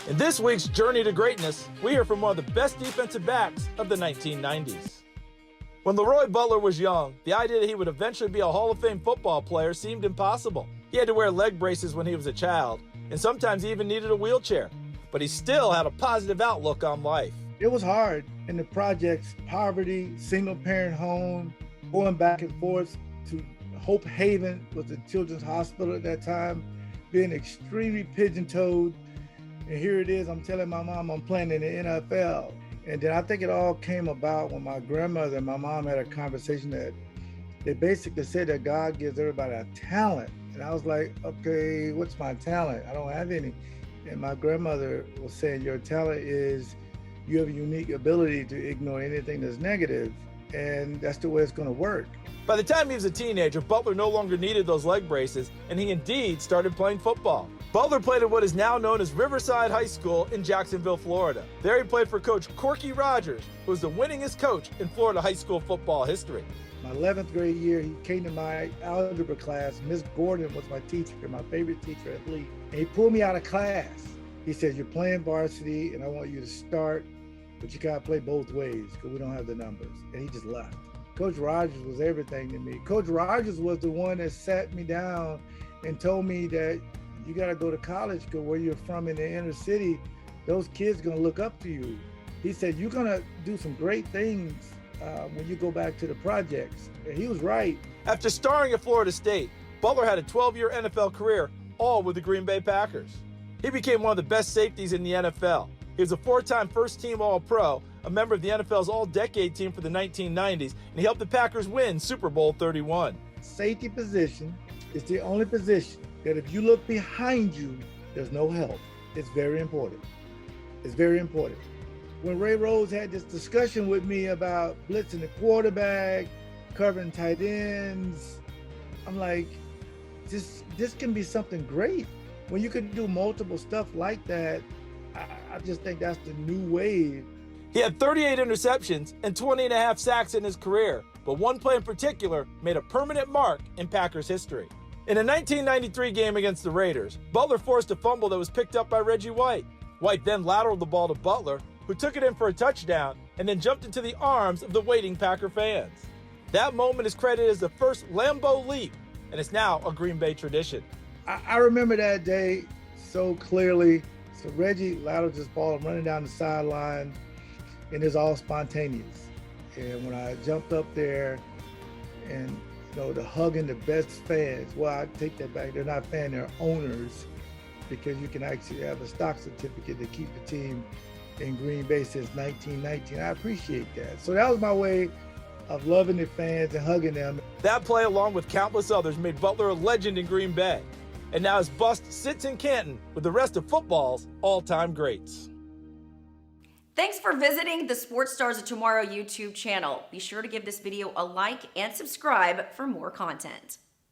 In this week's Journey to Greatness, we hear from one of the best defensive backs of the 1990s. When LeRoy Butler was young, the idea that he would eventually be a Hall of Fame football player seemed impossible. He had to wear leg braces when he was a child, and sometimes he even needed a wheelchair. But he still had a positive outlook on life. It was hard in the projects, poverty, single-parent home, going back and forth to Hope Haven was the children's hospital at that time, being extremely pigeon-toed. And here it is, I'm telling my mom I'm playing in the NFL. And then I think it all came about when my grandmother and my mom had a conversation that they basically said that God gives everybody a talent. And I was like, okay, what's my talent? I don't have any. And my grandmother was saying, your talent is you have a unique ability to ignore anything that's negative. And that's the way it's going to work. By the time he was a teenager, Butler no longer needed those leg braces, and he indeed started playing football. Butler played at what is now known as Riverside High School in Jacksonville, Florida. There he played for Coach Corky Rogers, who was the winningest coach in Florida high school football history. My 11th grade year, he came to my algebra class. Miss Gordon was my teacher, my favorite teacher at Leap. And he pulled me out of class. He said, you're playing varsity, and I want you to start, but you gotta play both ways because we don't have the numbers. And he just left. Coach Rogers was everything to me. Coach Rogers was the one that sat me down and told me that you got to go to college because where you're from in the inner city, those kids going to look up to you. He said, you're going to do some great things when you go back to the projects. And he was right. After starring at Florida State, Butler had a 12-year NFL career, all with the Green Bay Packers. He became one of the best safeties in the NFL. He was a 4-time first-team All-Pro, a member of the NFL's All-Decade team for the 1990s, and he helped the Packers win Super Bowl 31. Safety position is the only position that if you look behind you, there's no help. It's very important. It's very important. When Ray Rose had this discussion with me about blitzing the quarterback, covering tight ends, I'm like, this can be something great. When you can do multiple stuff like that, I just think that's the new wave. He had 38 interceptions and 20 and a half sacks in his career, but one play in particular made a permanent mark in Packers history. In a 1993 game against the Raiders, Butler forced a fumble that was picked up by Reggie White. White then lateraled the ball to Butler, who took it in for a touchdown and then jumped into the arms of the waiting Packer fans. That moment is credited as the first Lambeau Leap, and it's now a Green Bay tradition. I remember that day so clearly. So Reggie lateraled this ball, I'm running down the sideline, and it's all spontaneous. And when I jumped up there and the hugging the best fans, well, I take that back. They're not fans, they're owners, because you can actually have a stock certificate to keep the team in Green Bay since 1919. I appreciate that. So that was my way of loving the fans and hugging them. That play, along with countless others, made Butler a legend in Green Bay. And now his bust sits in Canton with the rest of football's all-time greats. Thanks for visiting the Sports Stars of Tomorrow YouTube channel. Be sure to give this video a like and subscribe for more content.